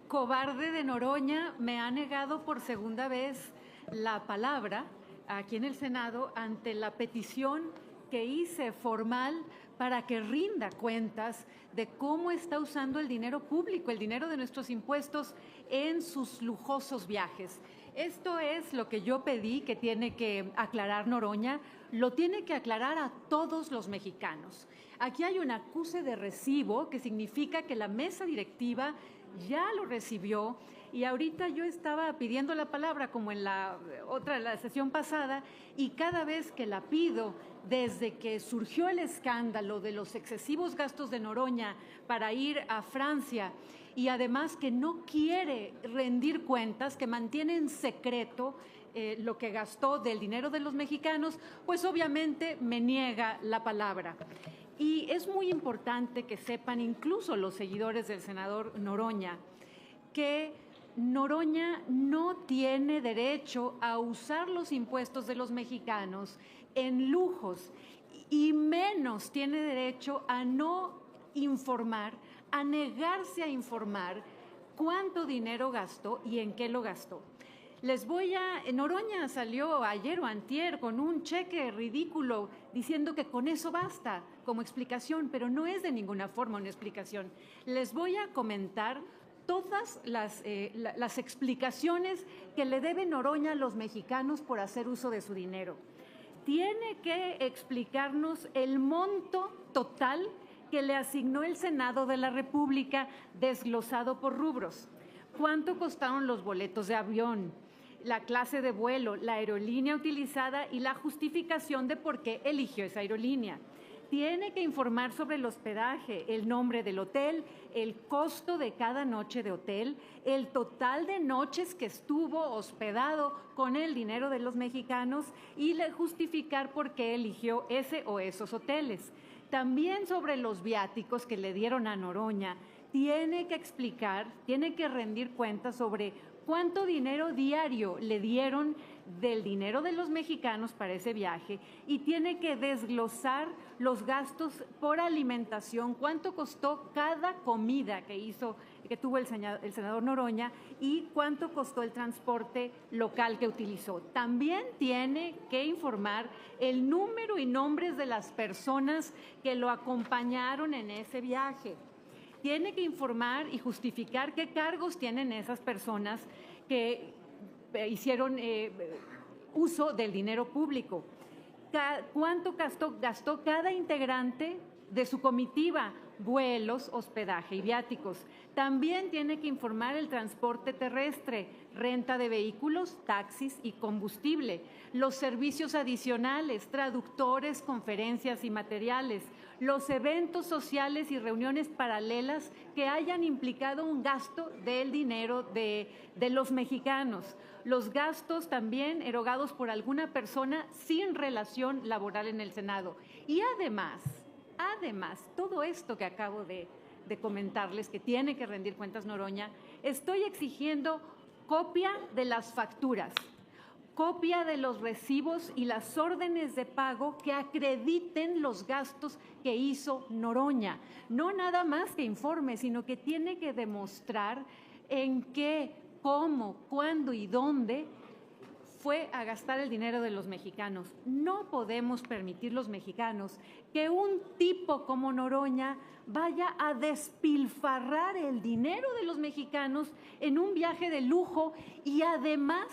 Cobarde de Noroña me ha negado por segunda vez la palabra aquí en el Senado ante la petición que hice formal para que rinda cuentas de cómo está usando el dinero público, el dinero de nuestros impuestos en sus lujosos viajes. Esto es lo que yo pedí que tiene que aclarar Noroña, lo tiene que aclarar a todos los mexicanos. Aquí hay un acuse de recibo que significa que la mesa directiva ya lo recibió y ahorita yo estaba pidiendo la palabra como en la sesión pasada y cada vez que la pido desde que surgió el escándalo de los excesivos gastos de Noroña para ir a Francia y además que no quiere rendir cuentas, que mantiene en secreto lo que gastó del dinero de los mexicanos, pues obviamente me niega la palabra. Y es muy importante que sepan, incluso los seguidores del senador Noroña, que Noroña no tiene derecho a usar los impuestos de los mexicanos en lujos y menos tiene derecho a no informar, a negarse a informar cuánto dinero gastó y en qué lo gastó. Noroña salió ayer o antier con un cheque ridículo diciendo que con eso basta como explicación, pero no es de ninguna forma una explicación. Les voy a comentar todas las explicaciones que le debe Noroña a los mexicanos por hacer uso de su dinero. Tiene que explicarnos el monto total que le asignó el Senado de la República desglosado por rubros. ¿Cuánto costaron los boletos de avión, la clase de vuelo, la aerolínea utilizada y la justificación de por qué eligió esa aerolínea? Tiene que informar sobre el hospedaje, el nombre del hotel, el costo de cada noche de hotel, el total de noches que estuvo hospedado con el dinero de los mexicanos y justificar por qué eligió ese o esos hoteles. También sobre los viáticos que le dieron a Noroña, tiene que explicar, tiene que rendir cuentas sobre cuánto dinero diario le dieron del dinero de los mexicanos para ese viaje y tiene que desglosar los gastos por alimentación, cuánto costó cada comida que tuvo el senador Noroña y cuánto costó el transporte local que utilizó. También tiene que informar el número y nombres de las personas que lo acompañaron en ese viaje. Tiene que informar y justificar qué cargos tienen esas personas que hicieron uso del dinero público. ¿Cuánto gastó cada integrante de su comitiva? Vuelos, hospedaje y viáticos. También tiene que informar el transporte terrestre, renta de vehículos, taxis y combustible, los servicios adicionales, traductores, conferencias y materiales, los eventos sociales y reuniones paralelas que hayan implicado un gasto del dinero de los mexicanos, los gastos también erogados por alguna persona sin relación laboral en el Senado. Y además, todo esto que acabo de comentarles, que tiene que rendir cuentas Noroña, estoy exigiendo copia de las facturas, copia de los recibos y las órdenes de pago que acrediten los gastos que hizo Noroña. No nada más que informe, sino que tiene que demostrar en qué, cómo, cuándo y dónde fue a gastar el dinero de los mexicanos. No podemos permitir los mexicanos que un tipo como Noroña vaya a despilfarrar el dinero de los mexicanos en un viaje de lujo y además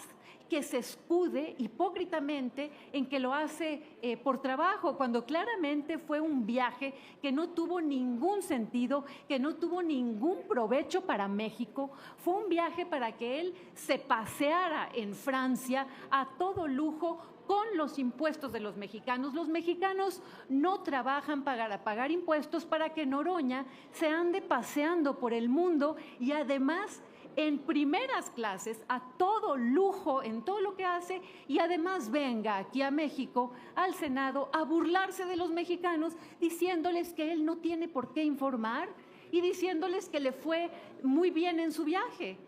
que se escude hipócritamente en que lo hace por trabajo, cuando claramente fue un viaje que no tuvo ningún sentido, que no tuvo ningún provecho para México. Fue un viaje para que él se paseara en Francia a todo lujo con los impuestos de los mexicanos. Los mexicanos no trabajan para pagar impuestos para que Noroña se ande paseando por el mundo y además en primeras clases, a todo lujo en todo lo que hace y además venga aquí a México, al Senado, a burlarse de los mexicanos diciéndoles que él no tiene por qué informar y diciéndoles que le fue muy bien en su viaje.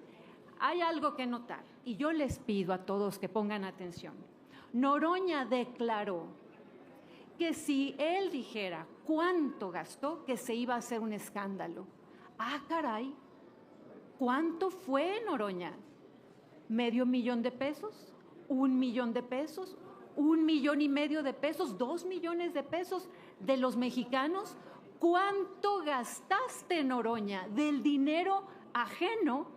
Hay algo que notar y yo les pido a todos que pongan atención. Noroña declaró que si él dijera cuánto gastó, que se iba a hacer un escándalo. Ah, caray. ¿Cuánto fue, Noroña? ¿500,000 de pesos? ¿1,000,000 de pesos? ¿1,500,000 de pesos? ¿2 millones de pesos de los mexicanos? ¿Cuánto gastaste, Noroña, del dinero ajeno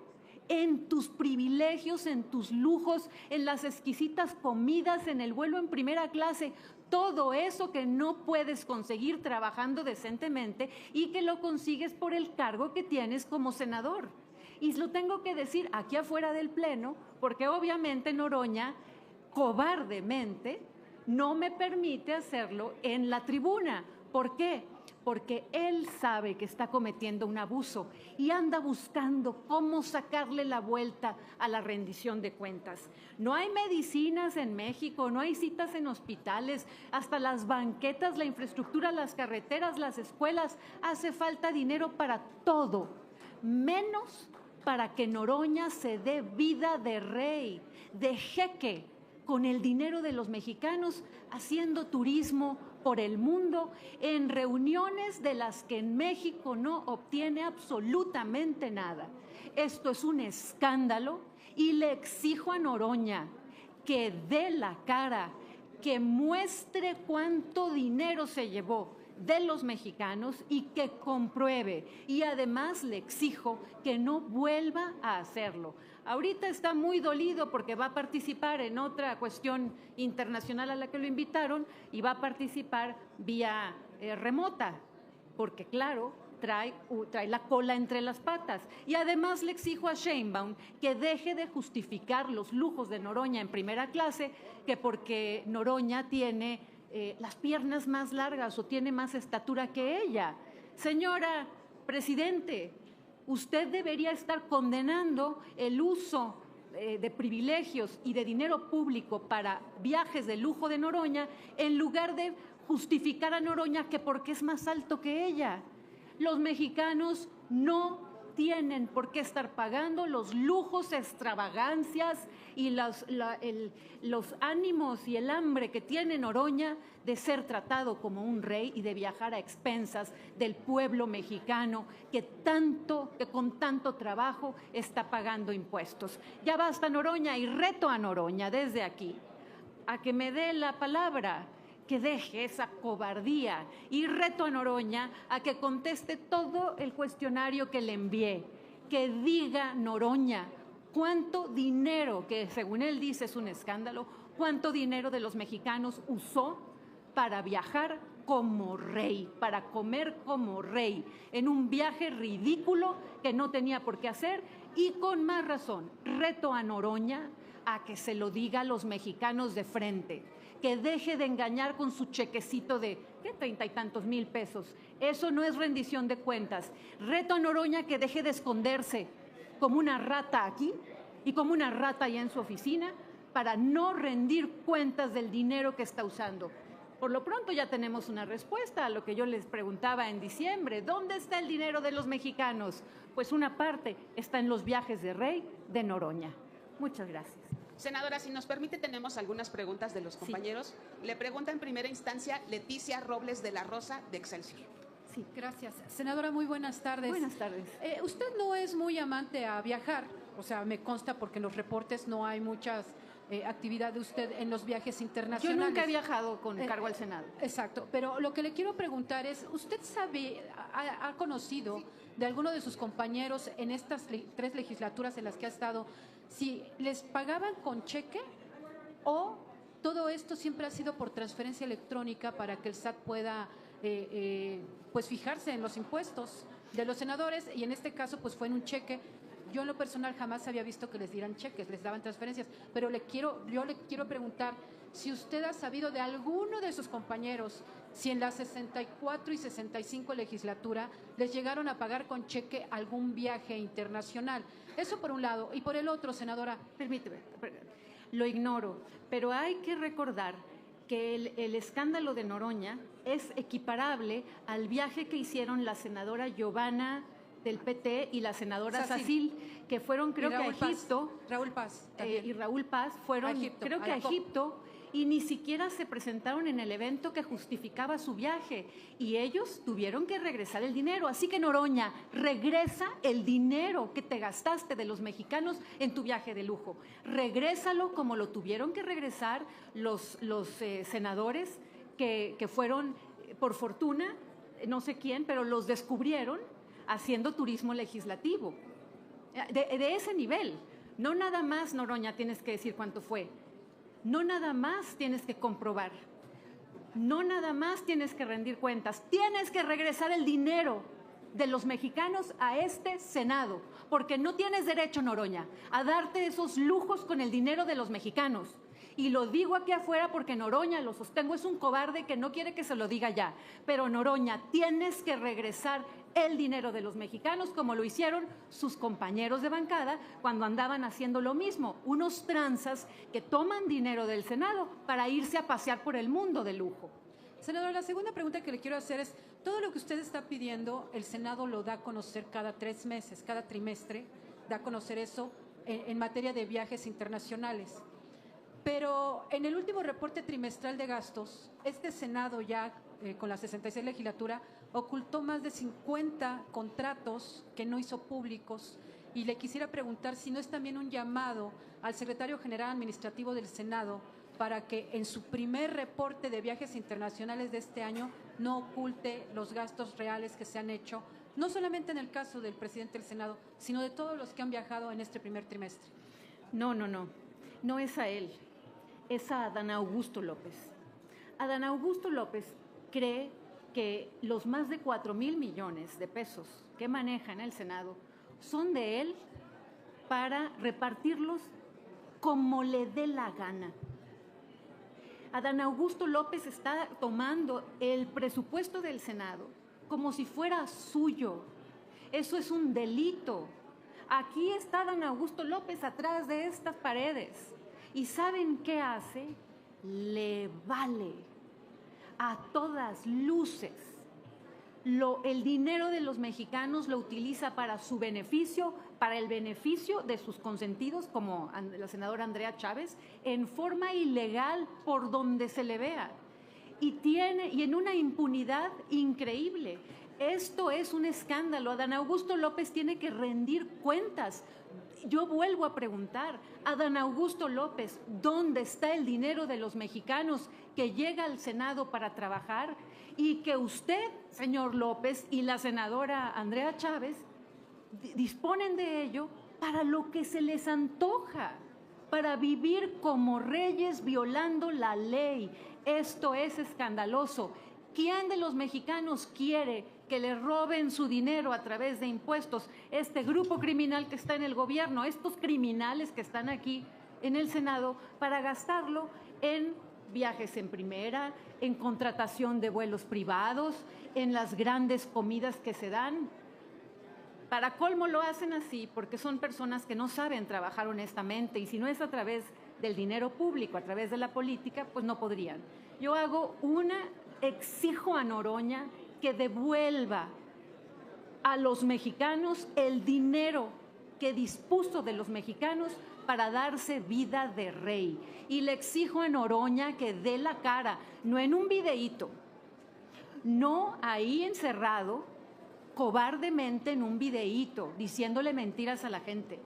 en tus privilegios, en tus lujos, en las exquisitas comidas, en el vuelo en primera clase? Todo eso que no puedes conseguir trabajando decentemente y que lo consigues por el cargo que tienes como senador. Y lo tengo que decir aquí afuera del Pleno, porque obviamente Noroña, cobardemente, no me permite hacerlo en la tribuna. ¿Por qué? Porque él sabe que está cometiendo un abuso y anda buscando cómo sacarle la vuelta a la rendición de cuentas. No hay medicinas en México, no hay citas en hospitales, hasta las banquetas, la infraestructura, las carreteras, las escuelas, hace falta dinero para todo, menos para que Noroña se dé vida de rey, de jeque, con el dinero de los mexicanos, haciendo turismo por el mundo, en reuniones de las que en México no obtiene absolutamente nada. Esto es un escándalo y le exijo a Noroña que dé la cara, que muestre cuánto dinero se llevó de los mexicanos y que compruebe. Y además le exijo que no vuelva a hacerlo. Ahorita está muy dolido porque va a participar en otra cuestión internacional a la que lo invitaron y va a participar vía remota, porque claro, trae la cola entre las patas. Y además le exijo a Sheinbaum que deje de justificar los lujos de Noroña en primera clase, que porque Noroña tiene las piernas más largas o tiene más estatura que ella. Señora Presidente, usted debería estar condenando el uso de privilegios y de dinero público para viajes de lujo de Noroña, en lugar de justificar a Noroña que porque es más alto que ella. Los mexicanos no tienen por qué estar pagando los lujos, extravagancias y los ánimos y el hambre que tiene Noroña de ser tratado como un rey y de viajar a expensas del pueblo mexicano que con tanto trabajo está pagando impuestos. Ya basta, Noroña, y reto a Noroña desde aquí a que me dé la palabra, que deje esa cobardía, y reto a Noroña a que conteste todo el cuestionario que le envié, que diga Noroña cuánto dinero, que según él dice es un escándalo, cuánto dinero de los mexicanos usó para viajar como rey, para comer como rey, en un viaje ridículo que no tenía por qué hacer. Y con más razón, reto a Noroña a que se lo diga a los mexicanos de frente, que deje de engañar con su chequecito de 30 y tantos mil pesos. Eso no es rendición de cuentas. Reto a Noroña que deje de esconderse como una rata aquí y como una rata allá en su oficina para no rendir cuentas del dinero que está usando. Por lo pronto ya tenemos una respuesta a lo que yo les preguntaba en diciembre. ¿Dónde está el dinero de los mexicanos? Pues una parte está en los viajes de rey de Noroña. Muchas gracias. Senadora, si nos permite, tenemos algunas preguntas de los compañeros. Sí. Le pregunta en primera instancia Leticia Robles de la Rosa, de Excelsior. Sí, gracias. Senadora, muy buenas tardes. Buenas tardes. Usted no es muy amante a viajar, o sea, me consta porque en los reportes no hay muchas actividad de usted en los viajes internacionales. Yo nunca he viajado con cargo al Senado. Exacto, pero lo que le quiero preguntar es, ¿usted sabe, ha conocido de alguno de sus compañeros en estas 3 legislaturas en las que ha estado, si les pagaban con cheque o todo esto siempre ha sido por transferencia electrónica para que el SAT pueda pues fijarse en los impuestos de los senadores, y en este caso pues fue en un cheque? Yo en lo personal jamás había visto que les dieran cheques, les daban transferencias, pero yo le quiero preguntar si usted ha sabido de alguno de sus compañeros, si en la 64 y 65 legislatura les llegaron a pagar con cheque algún viaje internacional. Eso por un lado. Y por el otro, senadora. Permíteme, lo ignoro, pero hay que recordar que el escándalo de Noroña es equiparable al viaje que hicieron la senadora Giovanna del PT y la senadora Sacil, que fueron creo que a Egipto. Raúl Paz. Y Raúl Paz fueron creo que a Egipto, y ni siquiera se presentaron en el evento que justificaba su viaje y ellos tuvieron que regresar el dinero. Así que Noroña, regresa el dinero que te gastaste de los mexicanos en tu viaje de lujo. Regrésalo como lo tuvieron que regresar los senadores que fueron, por fortuna, no sé quién, pero los descubrieron haciendo turismo legislativo. De ese nivel. No nada más, Noroña, tienes que decir cuánto fue. No nada más tienes que comprobar. No nada más tienes que rendir cuentas. Tienes que regresar el dinero de los mexicanos a este Senado, porque no tienes derecho, Noroña, a darte esos lujos con el dinero de los mexicanos. Y lo digo aquí afuera porque Noroña, lo sostengo, es un cobarde que no quiere que se lo diga ya. Pero Noroña, tienes que regresar el dinero de los mexicanos como lo hicieron sus compañeros de bancada cuando andaban haciendo lo mismo. Unos tranzas que toman dinero del Senado para irse a pasear por el mundo de lujo. Senadora, la segunda pregunta que le quiero hacer es, todo lo que usted está pidiendo, el Senado lo da a conocer cada 3 meses, cada trimestre, da a conocer eso en materia de viajes internacionales. Pero en el último reporte trimestral de gastos, este Senado ya con la 66 legislatura ocultó más de 50 contratos que no hizo públicos y le quisiera preguntar si no es también un llamado al secretario general administrativo del Senado para que en su primer reporte de viajes internacionales de este año no oculte los gastos reales que se han hecho, no solamente en el caso del presidente del Senado, sino de todos los que han viajado en este primer trimestre. No es a él, es a Adán Augusto López. Adán Augusto López cree que los más de 4,000 millones de pesos que maneja en el Senado son de él para repartirlos como le dé la gana. Adán Augusto López está tomando el presupuesto del Senado como si fuera suyo. Eso es un delito. Aquí está Adán Augusto López atrás de estas paredes. ¿Y saben qué hace? Le vale a todas luces. El dinero de los mexicanos lo utiliza para su beneficio, para el beneficio de sus consentidos, como la senadora Andrea Chávez, en forma ilegal por donde se le vea. Y en una impunidad increíble. Esto es un escándalo. Adán Augusto López tiene que rendir cuentas. Yo vuelvo a preguntar, Adán Augusto López, ¿dónde está el dinero de los mexicanos que llega al Senado para trabajar? Y que usted, señor López, y la senadora Andrea Chávez disponen de ello para lo que se les antoja, para vivir como reyes violando la ley. Esto es escandaloso. ¿Quién de los mexicanos quiere que le roben su dinero a través de impuestos? Este grupo criminal que está en el gobierno, estos criminales que están aquí en el Senado, para gastarlo en viajes en primera, en contratación de vuelos privados, en las grandes comidas que se dan. Para colmo lo hacen así porque son personas que no saben trabajar honestamente y si no es a través del dinero público, a través de la política, pues no podrían. Yo exijo a Noroña que devuelva a los mexicanos el dinero que dispuso de los mexicanos para darse vida de rey. Y le exijo a Noroña que dé la cara, no en un videíto, no ahí encerrado, cobardemente en un videíto, diciéndole mentiras a la gente,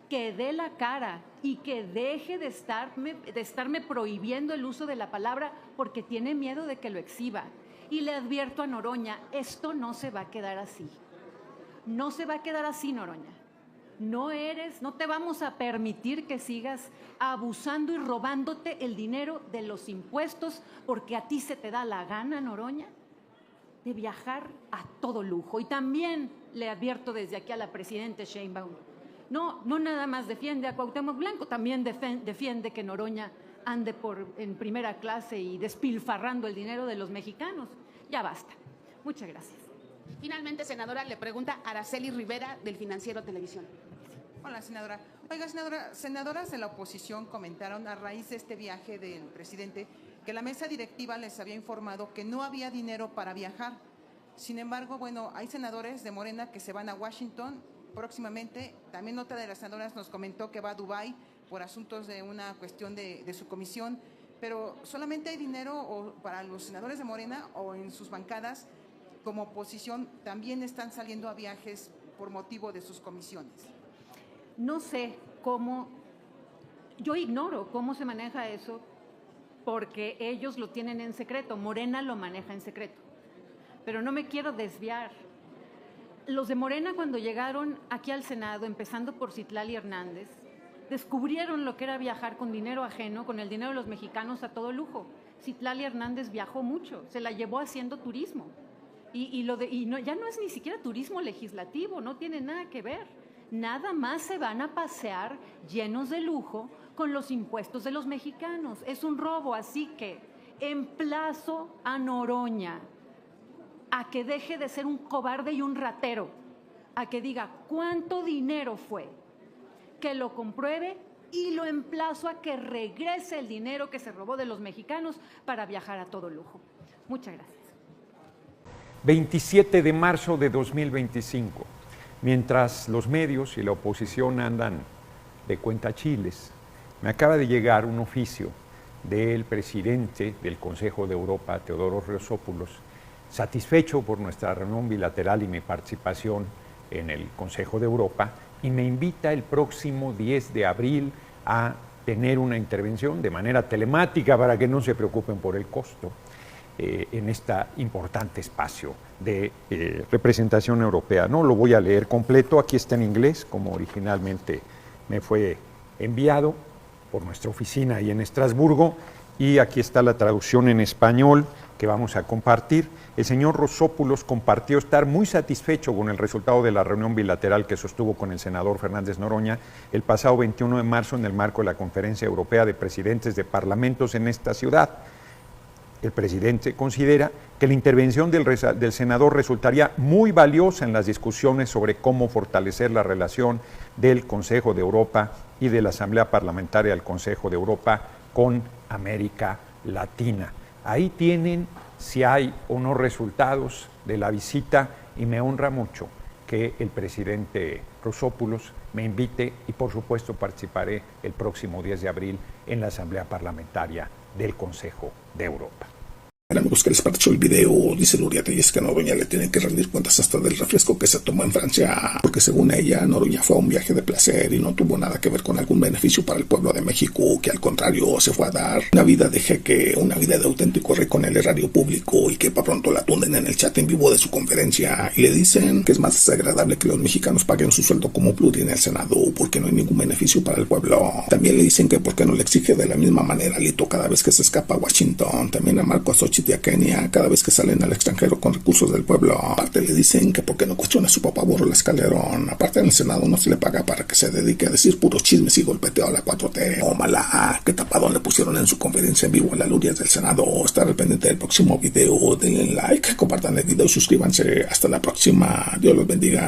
que dé la cara y que deje de estarme prohibiendo el uso de la palabra porque tiene miedo de que lo exhiba. Y le advierto a Noroña, esto no se va a quedar así. No se va a quedar así, Noroña. No te vamos a permitir que sigas abusando y robándote el dinero de los impuestos porque a ti se te da la gana, Noroña, de viajar a todo lujo. Y también le advierto desde aquí a la presidenta Sheinbaum, no nada más defiende a Cuauhtémoc Blanco, también defiende que Noroña ande en primera clase y despilfarrando el dinero de los mexicanos. Ya basta. Muchas gracias. Finalmente, senadora, le pregunta Araceli Rivera del Financiero Televisión. Hola, senadora. Oiga, senadora, senadoras de la oposición comentaron a raíz de este viaje del presidente que la mesa directiva les había informado que no había dinero para viajar. Sin embargo, bueno, hay senadores de Morena que se van a Washington próximamente. También otra de las senadoras nos comentó que va a Dubái por asuntos de una cuestión de su comisión. pero solamente hay dinero para los senadores de Morena o en sus bancadas como oposición también están saliendo a viajes por motivo de sus comisiones. No sé cómo, yo ignoro cómo se maneja eso porque ellos lo tienen en secreto, Morena lo maneja en secreto. Pero no me quiero desviar. Los de Morena cuando llegaron aquí al Senado, empezando por Citlali Hernández, descubrieron lo que era viajar con dinero ajeno, con el dinero de los mexicanos a todo lujo. Citlali Hernández viajó mucho, se la llevó haciendo turismo. Ya no es ni siquiera turismo legislativo, no tiene nada que ver. Nada más se van a pasear llenos de lujo con los impuestos de los mexicanos. Es un robo, así que emplazo a Noroña a que deje de ser un cobarde y un ratero, a que diga cuánto dinero fue, que lo compruebe y lo emplazo a que regrese el dinero que se robó de los mexicanos para viajar a todo lujo. Muchas gracias. 27 de marzo de 2025, mientras los medios y la oposición andan de cuentachiles, me acaba de llegar un oficio del presidente del Consejo de Europa, Teodoros Reosopoulos, satisfecho por nuestra reunión bilateral y mi participación en el Consejo de Europa, y me invita el próximo 10 de abril a tener una intervención de manera telemática para que no se preocupen por el costo en este importante espacio de representación europea. No lo voy a leer completo, aquí está en inglés, como originalmente me fue enviado por nuestra oficina ahí en Estrasburgo, y aquí está la traducción en español que vamos a compartir. El señor Reosopoulos compartió estar muy satisfecho con el resultado de la reunión bilateral que sostuvo con el senador Fernández Noroña el pasado 21 de marzo en el marco de la Conferencia Europea de Presidentes de Parlamentos en esta ciudad. El presidente considera que la intervención del senador resultaría muy valiosa en las discusiones sobre cómo fortalecer la relación del Consejo de Europa y de la Asamblea Parlamentaria del Consejo de Europa con América Latina. Ahí tienen si hay o no resultados de la visita, y me honra mucho que el presidente Reosopoulos me invite y por supuesto participaré el próximo 10 de abril en la Asamblea Parlamentaria del Consejo de Europa. Amigos, que les pareció el video. Dice Nuria Telles que Noroña le tiene que rendir cuentas hasta del refresco que se tomó en Francia, porque según ella, Noroña fue a un viaje de placer y no tuvo nada que ver con algún beneficio para el pueblo de México, que al contrario se fue a dar una vida de jeque, una vida de auténtico rico en el erario público, y que para pronto la tunden en el chat en vivo de su conferencia y le dicen que es más desagradable que los mexicanos paguen su sueldo como pluri en el Senado, porque no hay ningún beneficio para el pueblo. También le dicen que por qué no le exige de la misma manera a Lito cada vez que se escapa a Washington, también a Marco Azochitl y a Kenia cada vez que salen al extranjero con recursos del pueblo. Aparte le dicen que por qué no cuestiona su papá Borro la Calderón. Aparte en el Senado no se le paga para que se dedique a decir puros chismes y golpeteo a la 4T. Omalá, qué tapadón le pusieron en su conferencia en vivo en las Lurias del Senado. Estar al pendiente del próximo video, denle like, compartan el video y suscríbanse. Hasta la próxima. Dios los bendiga.